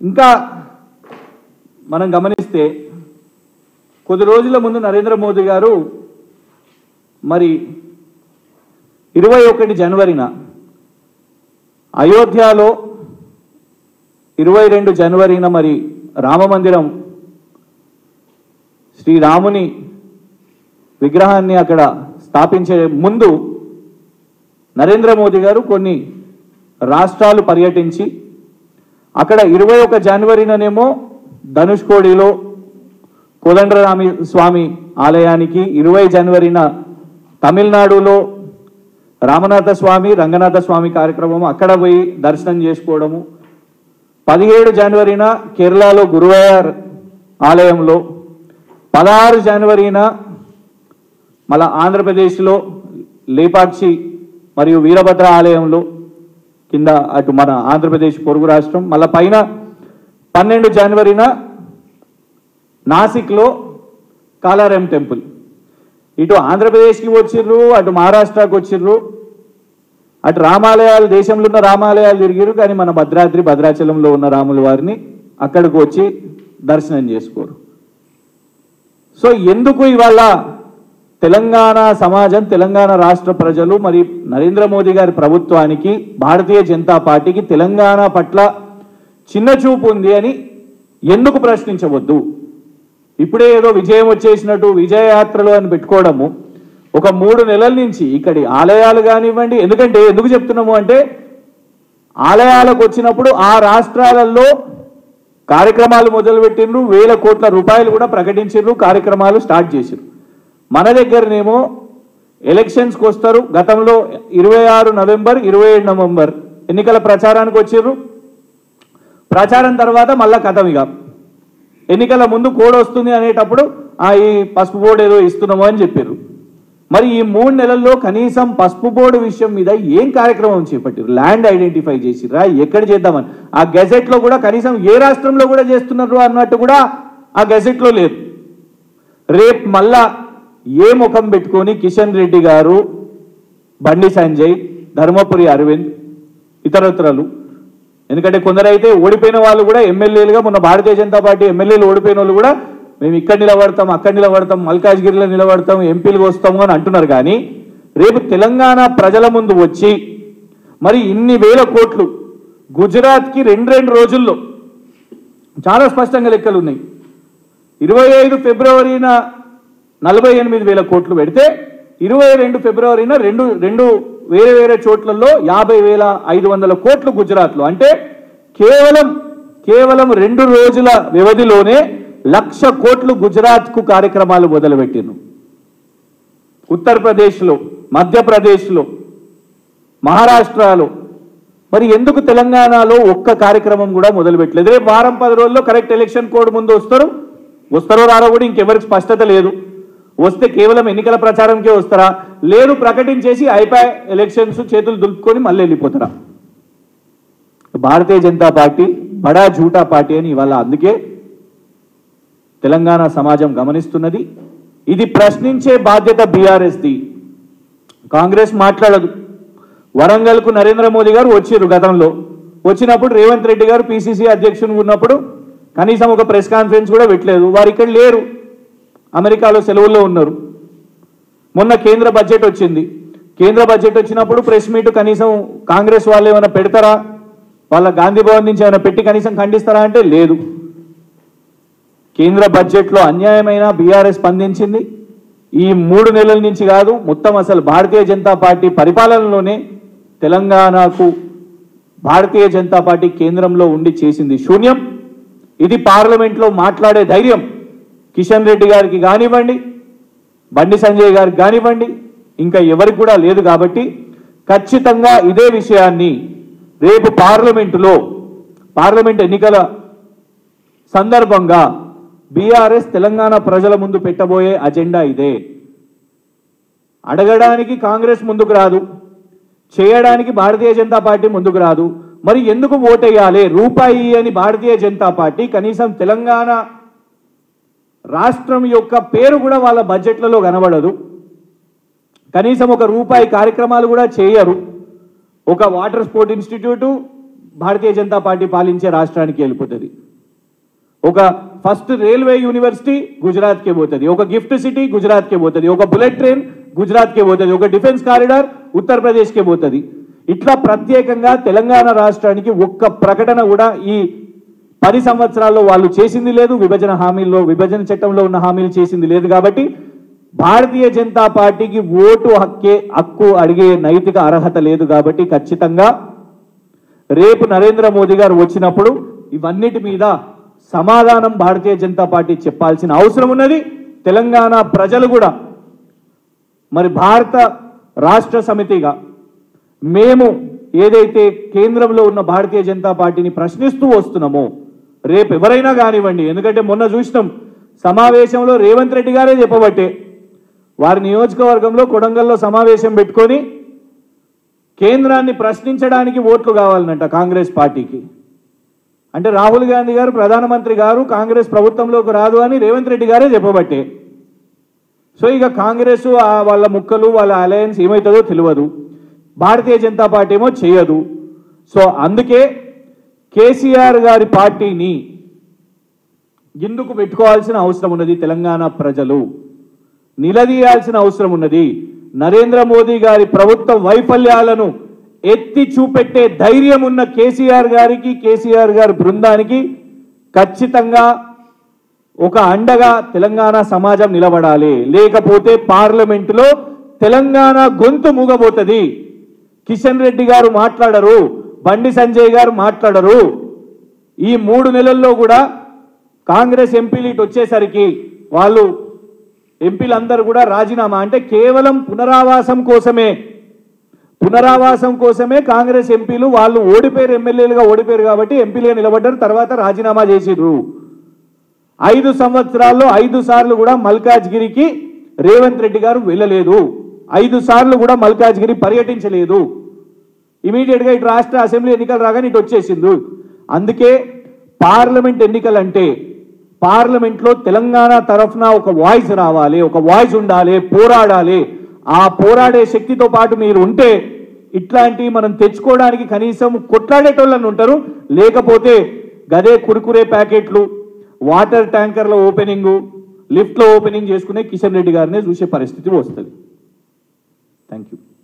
ఇంకా మనం గమనిస్తే కొద్ది రోజుల ముందు నరేంద్ర మోదీ గారు మరి 21 జనవరిన అయోధ్యలో 22 జనవరిన మరి రామమందిరం శ్రీరాముని విగ్రహాన్ని అక్కడ స్థాపించే ముందు నరేంద్ర మోదీ గారు కొన్ని రాష్ట్రాలు పర్యటించి అక్కడ 21 జనవరినేమో ధనుష్కోడిలో కోదండరామి స్వామి ఆలయానికి, 20 జనవరిన తమిళనాడులో రామనాథ స్వామి రంగనాథ స్వామి కార్యక్రమం అక్కడ పోయి దర్శనం చేసుకోవడము, 17 జనవరిన కేరళలో గురువాయూర్ ఆలయంలో, 16 జనవరిన మళ్ళా ఆంధ్రప్రదేశ్లో లేపాక్షి మరియు వీరభద్ర ఆలయంలో కింద అటు మన ఆంధ్రప్రదేశ్ పొరుగు రాష్ట్రం, మళ్ళా పైన 12 జనవరిన నాసిక్లో కాలారాం టెంపుల్. ఇటు ఆంధ్రప్రదేశ్కి వచ్చిర్రు, అటు మహారాష్ట్రకి వచ్చిర్రు, అటు రామాలయాలు దేశంలో ఉన్న రామాలయాలు తిరిగిరు, కానీ మన భద్రాచలంలో ఉన్న రాముల వారిని అక్కడికి వచ్చి దర్శనం చేసుకోరు. సో ఎందుకు ఇవాళ తెలంగాణ సమాజం, తెలంగాణ రాష్ట్ర ప్రజలు మరి నరేంద్ర మోదీ గారి ప్రభుత్వానికి, భారతీయ జనతా పార్టీకి తెలంగాణ పట్ల చిన్న చూపు ఉంది అని ఎందుకు ప్రశ్నించవద్దు? ఇప్పుడే ఏదో విజయం వచ్చేసినట్టు విజయయాత్రలు అని పెట్టుకోవడము ఒక 3 నెలల నుంచి ఇక్కడి ఆలయాలు కానివ్వండి. ఎందుకు చెప్తున్నాము అంటే ఆలయాలకు వచ్చినప్పుడు ఆ రాష్ట్రాలలో కార్యక్రమాలు మొదలుపెట్టిండ్రు, వేల కోట్ల రూపాయలు కూడా ప్రకటించారు, కార్యక్రమాలు స్టార్ట్ చేశారు. మన దగ్గరనేమో ఎలక్షన్స్కి వస్తారు. గతంలో 26 నవంబర్ 27 నవంబర్ ఎన్నికల ప్రచారానికి వచ్చారు. ప్రచారం తర్వాత మళ్ళా కథం. ఇక ఎన్నికల ముందు కోడ్ వస్తుంది అనేటప్పుడు ఈ పసుపు బోర్డు ఏదో ఇస్తున్నామో అని చెప్పారు. మరి ఈ 3 నెలల్లో కనీసం పసుపు బోర్డు విషయం మీద ఏం కార్యక్రమం చేపట్టారు? ల్యాండ్ ఐడెంటిఫై చేసిరా? ఎక్కడ చేద్దామని ఆ గెజెట్లో కూడా కనీసం ఏ రాష్ట్రంలో కూడా చేస్తున్నారు అన్నట్టు కూడా ఆ గెజెట్లో లేదు. రేపు మళ్ళా ఏ ముఖం పెట్టుకొని కిషన్ రెడ్డి గారు, బండి సంజయ్, ధర్మపురి అరవింద్, ఇతరత్రలు, ఎందుకంటే కొందరైతే ఓడిపోయిన వాళ్ళు కూడా ఎమ్మెల్యేలుగా, మొన్న భారతీయ జనతా పార్టీ ఎమ్మెల్యేలు ఓడిపోయిన వాళ్ళు కూడా మేము ఇక్కడ నిలబడతాం, అక్కడ నిలబడతాం, మల్కాజ్గిరిలో నిలబడతాం, ఎంపీలకు వస్తాము అని అంటున్నారు. కానీ రేపు తెలంగాణ ప్రజల ముందు వచ్చి మరి ఇన్ని వేల కోట్లు గుజరాత్కి 2 రోజుల్లో చాలా స్పష్టంగా లెక్కలు ఉన్నాయి. 25 ఫిబ్రవరిన 48,000 కోట్లు పెడితే 22 ఫిబ్రవరిన రెండు వేరే చోట్లలో 50,500 కోట్లు గుజరాత్లో. అంటే కేవలం 2 రోజుల వ్యవధిలోనే 1,00,000 కోట్లు గుజరాత్కు కార్యక్రమాలు మొదలుపెట్టిను. ఉత్తరప్రదేశ్లో, మధ్యప్రదేశ్లో, మహారాష్ట్రలో మరి ఎందుకు తెలంగాణలో ఒక్క కార్యక్రమం కూడా మొదలుపెట్టలేదు? రేపు వారం 10 రోజుల్లో కరెక్ట్ ఎలక్షన్ కోడ్ ముందు వస్తారో రారో కూడా ఇంకెవరికి స్పష్టత లేదు. వస్తే కేవలం ఎన్నికల ప్రచారంకే వస్తారా, లేదు ప్రకటించేసి అయిపోయి ఎలక్షన్స్ చేతులు దులుపుకొని మళ్ళీ వెళ్ళిపోతారా? భారతీయ జనతా పార్టీ బడా జూటా పార్టీ అని ఇవాళ అందుకే తెలంగాణ సమాజం గమనిస్తున్నది. ఇది ప్రశ్నించే బాధ్యత బీఆర్ఎస్ది. కాంగ్రెస్ మాట్లాడదు. వరంగల్కు నరేంద్ర మోదీ గారు వచ్చిర్రు. గతంలో వచ్చినప్పుడు రేవంత్ రెడ్డి గారు పిసిసి అధ్యక్షుడు ఉన్నప్పుడు కనీసం ఒక ప్రెస్ కాన్ఫరెన్స్ కూడా పెట్టలేదు. వారు ఇక్కడ లేరు, అమెరికాలో సెలవుల్లో ఉన్నారు. మొన్న కేంద్ర బడ్జెట్ వచ్చింది. కేంద్ర బడ్జెట్ వచ్చినప్పుడు ప్రెస్ మీట్ కనీసం కాంగ్రెస్ వాళ్ళు ఏమైనా పెడతారా, వాళ్ళ గాంధీ భవన్ నుంచి ఏమైనా పెట్టి కనీసం ఖండిస్తారా అంటే లేదు. కేంద్ర బడ్జెట్లో అన్యాయమైన బీఆర్ఎస్ స్పందించింది. ఈ 3 నెలల నుంచి కాదు, మొత్తం అసలు భారతీయ జనతా పార్టీ పరిపాలనలోనే తెలంగాణకు భారతీయ జనతా పార్టీ కేంద్రంలో ఉండి చేసింది శూన్యం. ఇది పార్లమెంట్లో మాట్లాడే ధైర్యం కిషన్ రెడ్డి గారికి కానివ్వండి, బండి సంజయ్ గారికి కానివ్వండి, ఇంకా ఎవరికి కూడా లేదు. కాబట్టి ఖచ్చితంగా ఇదే విషయాన్ని రేపు పార్లమెంట్ ఎన్నికల సందర్భంగా బీఆర్ఎస్ తెలంగాణ ప్రజల ముందు పెట్టబోయే అజెండా ఇదే. అడగడానికి కాంగ్రెస్ ముందుకు రాదు, చేయడానికి భారతీయ జనతా పార్టీ ముందుకు రాదు. మరి ఎందుకు ఓటేయాలి? రూపాయి అని భారతీయ జనతా పార్టీ కనీసం తెలంగాణ రాష్ట్రం యొక్క పేరు కూడా వాళ్ళ బడ్జెట్లలో కనబడదు. కనీసం ఒక రూపాయి కార్యక్రమాలు కూడా చేయరు. ఒక water sport institute, Bharatiya Janata party పాలించే రాష్ట్రానికి వెళ్ళిపోతుంది. ఒక ఫస్ట్ రైల్వే యూనివర్సిటీ గుజరాత్కే పోతుంది, ఒక గిఫ్ట్ సిటీ గుజరాత్కే పోతుంది, ఒక బుల్లెట్ ట్రైన్ గుజరాత్కే పోతుంది, ఒక డిఫెన్స్ కారిడార్ ఉత్తరప్రదేశ్కే పోతుంది. ఇట్లా ప్రత్యేకంగా తెలంగాణ రాష్ట్రానికి ఒక్క ప్రకటన కూడా ఈ 10 సంవత్సరాల్లో వాళ్ళు చేసింది లేదు. విభజన చట్టంలో ఉన్న హామీలు చేసింది లేదు. కాబట్టి భారతీయ జనతా పార్టీకి ఓటు హక్కు అడిగే నైతిక అర్హత లేదు. కాబట్టి ఖచ్చితంగా రేపు నరేంద్ర మోదీ గారు వచ్చినప్పుడు ఇవన్నిటి మీద సమాధానం భారతీయ జనతా పార్టీ చెప్పాల్సిన అవసరం ఉన్నది. తెలంగాణ ప్రజలు కూడా మరి భారత రాష్ట్ర సమితిగా మేము ఏదైతే కేంద్రంలో ఉన్న భారతీయ జనతా పార్టీని ప్రశ్నిస్తూ వస్తున్నామో రేపు ఎవరైనా కానివ్వండి, ఎందుకంటే మొన్న చూసినాం సమావేశంలో రేవంత్ రెడ్డి గారే చెప్పబట్టే వారి నియోజకవర్గంలో కొడంగల్లో సమావేశం పెట్టుకొని కేంద్రాన్ని ప్రశ్నించడానికి ఓట్లు కావాలనంట కాంగ్రెస్ పార్టీకి. అంటే రాహుల్ గాంధీ గారు ప్రధానమంత్రి గారు కాంగ్రెస్ ప్రభుత్వంలోకి రాదు అని రేవంత్ రెడ్డి గారే చెప్పబట్టే. సో ఇక కాంగ్రెస్ వాళ్ళ ముక్కలు వాళ్ళ అలయన్స్ ఏమవుతుందో తెలియదు, భారతీయ జనతా పార్టీ ఏమో చేయదు. సో అందుకే కేసీఆర్ గారి పార్టీని ఎందుకు పెట్టుకోవాల్సిన అవసరం ఉన్నది, తెలంగాణ ప్రజలు నిలదీయాల్సిన అవసరం ఉన్నది. నరేంద్ర మోదీ గారి ప్రభుత్వ వైఫల్యాలను ఎత్తి చూపెట్టే ధైర్యం ఉన్న కేసీఆర్ గారికి, కేసీఆర్ గారి బృందానికి ఖచ్చితంగా ఒక అండగా తెలంగాణ సమాజం నిలబడాలి. లేకపోతే పార్లమెంటులో తెలంగాణ గొంతు మూగబోతుంది. కిషన్ రెడ్డి గారు మాట్లాడరు, బండి సంజయ్ గారు మాట్లాడరు. ఈ 3 నెలల్లో కూడా కాంగ్రెస్ ఎంపీలు ఇటు వచ్చేసరికి వాళ్ళు ఎంపీలందరూ కూడా రాజీనామా, అంటే కేవలం పునరావాసం కోసమే కాంగ్రెస్ ఎంపీలు వాళ్ళు ఓడిపోయారు, ఎమ్మెల్యేలుగా ఓడిపోయారు కాబట్టి ఎంపీలుగా నిలబడ్డారు, తర్వాత రాజీనామా చేసిర్రు. 5 సంవత్సరాల్లో 5 సార్లు కూడా మల్కాజ్గిరికి రేవంత్ రెడ్డి గారు వెళ్ళలేదు, 5 సార్లు కూడా మల్కాజ్గిరి పర్యటించలేదు. ఇమీడియట్గా ఇటు రాష్ట్ర అసెంబ్లీ ఎన్నికలు రాగానే ఇటు వచ్చేసింది. అందుకే పార్లమెంట్ ఎన్నికలంటే పార్లమెంట్లో తెలంగాణ తరఫున ఒక వాయిస్ రావాలి, ఒక వాయిస్ ఉండాలి, పోరాడాలి. ఆ పోరాడే శక్తితో పాటు మీరు ఉంటే ఇట్లాంటివి మనం తెచ్చుకోవడానికి కనీసం కొట్లాడేటోళ్ళని ఉంటారు. లేకపోతే గదే కురుకురే ప్యాకెట్లు, వాటర్ ట్యాంకర్ల ఓపెనింగ్, లిఫ్ట్లో ఓపెనింగ్ చేసుకునే కిషన్ రెడ్డి గారినే చూసే పరిస్థితి వస్తుంది. Thank you.